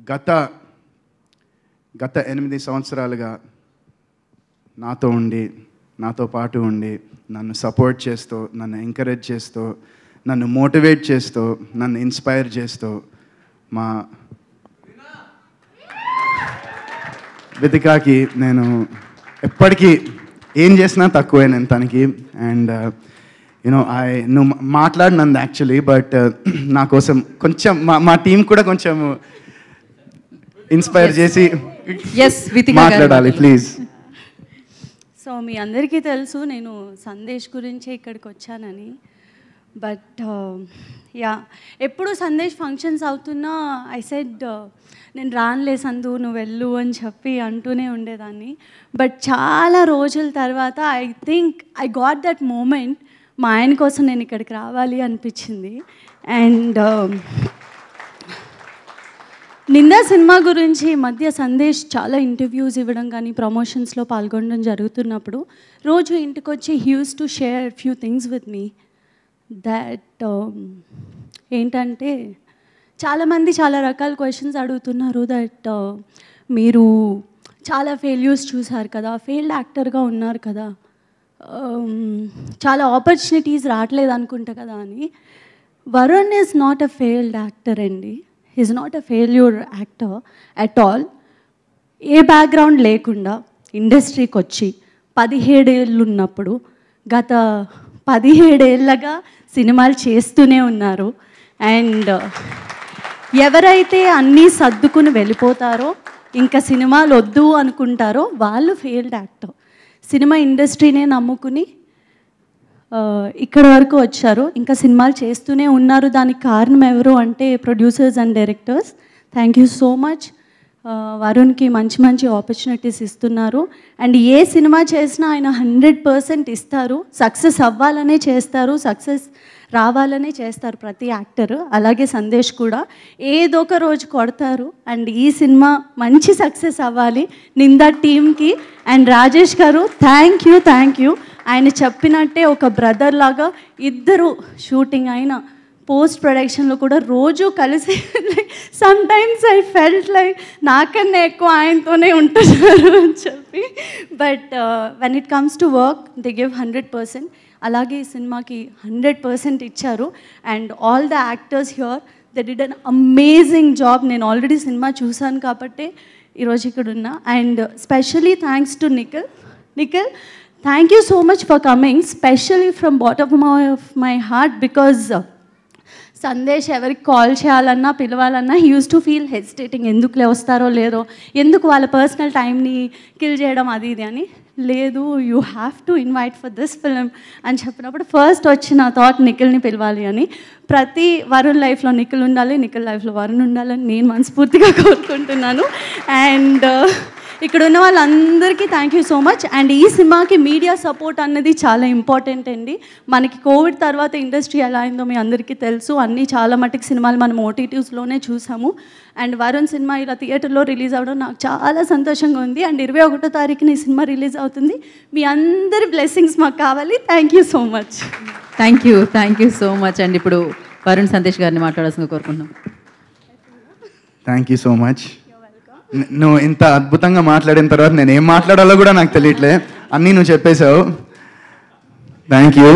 గత 8 సంవత్సరాలుగా నాతో పాటు ఉండి నన్ను సపోర్ట్ చేస్తూ, నన్ను ఎంకరేజ్ చేస్తూ, నన్ను మోటివేట్ చేస్తూ, నన్ను ఇన్స్పైర్ చేస్తూ మా వితికాకి నేను ఎప్పటికీ ఏం చేసినా తక్కువే నేను తనకి. అండ్ నువ్వు మాట్లాడినంది యాక్చువల్లీ, బట్ నా కోసం కొంచెం మా టీం కూడా కొంచెం ఇన్స్పైర్ చేసి మాట్లాడాలి ప్లీజ్. సో మీ అందరికీ తెలుసు నేను సందేశ్ గురించే ఇక్కడికి వచ్చానని. బట్ ఎప్పుడు సందేశ్ ఫంక్షన్స్ అవుతున్నా ఐ సెడ్ నేను రానులే సందు నువ్వు వెళ్ళు అని చెప్పి అంటూనే ఉండేదాన్ని. బట్ చాలా రోజుల తర్వాత I think I got that moment, మా ఆయన కోసం నేను ఇక్కడికి రావాలి అనిపించింది. అండ్ నిందా సినిమా గురించి ఈ మధ్య సందేశ్ చాలా ఇంటర్వ్యూస్ ఇవ్వడం కానీ ప్రమోషన్స్లో పాల్గొనడం జరుగుతున్నప్పుడు రోజు ఇంటికి వచ్చి he use to share few things with me. That ఏంటంటే చాలామంది చాలా రకాల క్వశ్చన్స్ అడుగుతున్నారు. దట్ మీరు చాలా ఫెయిల్యూర్స్ చూసారు కదా, ఫెయిల్డ్ యాక్టర్గా ఉన్నారు కదా, చాలా ఆపర్చునిటీస్ రావట్లేదు అనుకుంటా కదా అని. Varun is not a failed actor అండి. Is not a failure actor at all. ఏ బ్యాక్గ్రౌండ్ లేకుండా ఇండస్ట్రీకి వచ్చి 17 ఏళ్ళు ఉన్నప్పుడు గత 17 ఏళ్ళగా సినిమాలు చేస్తూనే ఉన్నారు. అండ్ ఎవరైతే అన్నీ సర్దుకుని వెళ్ళిపోతారో, ఇంకా సినిమాలు వద్దు అనుకుంటారో వాళ్ళు ఫెయిల్డ్ యాక్టర్. సినిమా ఇండస్ట్రీనే నమ్ముకుని ఇక్కడ వరకు వచ్చారు, ఇంకా సినిమాలు చేస్తూనే ఉన్నారు. దానికి కారణం ఎవరు అంటే producers and directors. Thank you so much. వరుణ్కి మంచి మంచి ఆపర్చునిటీస్ ఇస్తున్నారు. అండ్ ఏ సినిమా చేసినా ఆయన 100% ఇస్తారు. సక్సెస్ అవ్వాలనే చేస్తారు, సక్సెస్ రావాలనే చేస్తారు ప్రతి యాక్టర్. అలాగే సందేశ్ కూడా ఏదో ఒక రోజు కొడతారు. అండ్ ఈ సినిమా మంచి సక్సెస్ అవ్వాలి నిందా టీమ్కి. అండ్ రాజేష్ గారు థ్యాంక్ యూ. ఆయన చెప్పినట్టే ఒక బ్రదర్ లాగా ఇద్దరు షూటింగ్ అయినా పోస్ట్ ప్రొడక్షన్లో కూడా రోజు కలిసి some times I felt like నాకన్నా ఎక్కువ ఆయనతోనే ఉంటున్నారు అని చెప్పి. But when it comes to work they give 100%. అలాగే ఈ సినిమాకి 100% ఇచ్చారు. And all the actors here they did an amazing job. నేను ఆల్రెడీ సినిమా చూశాను కాబట్టి ఈరోజు ఇక్కడ ఉన్నా. And specially thanks to Nikhil. Thank you so much for coming, especially from bottom of my heart. Because Sandesh ఎవరికి కాల్ చేయాలన్నా పిలవాలన్నా he use to feel hesitating. ఎందుకులే వస్తారో లేదో, ఎందుకు వాళ్ళ పర్సనల్ టైంని కిల్ చేయడం అది ఇది అని. లేదు, you have to invite for this film అని చెప్పినప్పుడు ఫస్ట్ వచ్చిన థాట్ నిఖిల్ని పిలవాలి అని. ప్రతి వరుణ్ లైఫ్లో నిఖిల్ ఉండాలి, నిఖిల్ లైఫ్లో వరుణ్ ఉండాలని నేను మనస్ఫూర్తిగా కోరుకుంటున్నాను. అండ్ ఇక్కడ ఉన్న వాళ్ళందరికీ thank you so much. And ఈ సినిమాకి మీడియా సపోర్ట్ అన్నది చాలా ఇంపార్టెంట్ అండి. మనకి కోవిడ్ తర్వాత ఇండస్ట్రీ ఎలా అయిందో మీ అందరికీ తెలుసు. అన్నీ చాలా మటుకు సినిమాలు మనం ఓటీటీస్లోనే చూసాము. అండ్ వరుణ్ సినిమా ఇలా థియేటర్లో రిలీజ్ అవ్వడం నాకు చాలా సంతోషంగా ఉంది. అండ్ 21వ తారీఖున ఈ సినిమా రిలీజ్ అవుతుంది. మీ అందరి బ్లెస్సింగ్స్ మాకు కావాలి. Thank you so much. Thank you so much. And ఇప్పుడు వరుణ్ సందేశ్ గారిని మాట్లాడాల్సిందిగా కోరుకుంటున్నాం. Thank you so much. నువ్వు ఇంత అద్భుతంగా మాట్లాడిన తర్వాత నేను ఏం మాట్లాడాలో కూడా నాకు తెలియట్లే, అన్నీ నువ్వు చెప్పేశావు. Thank you.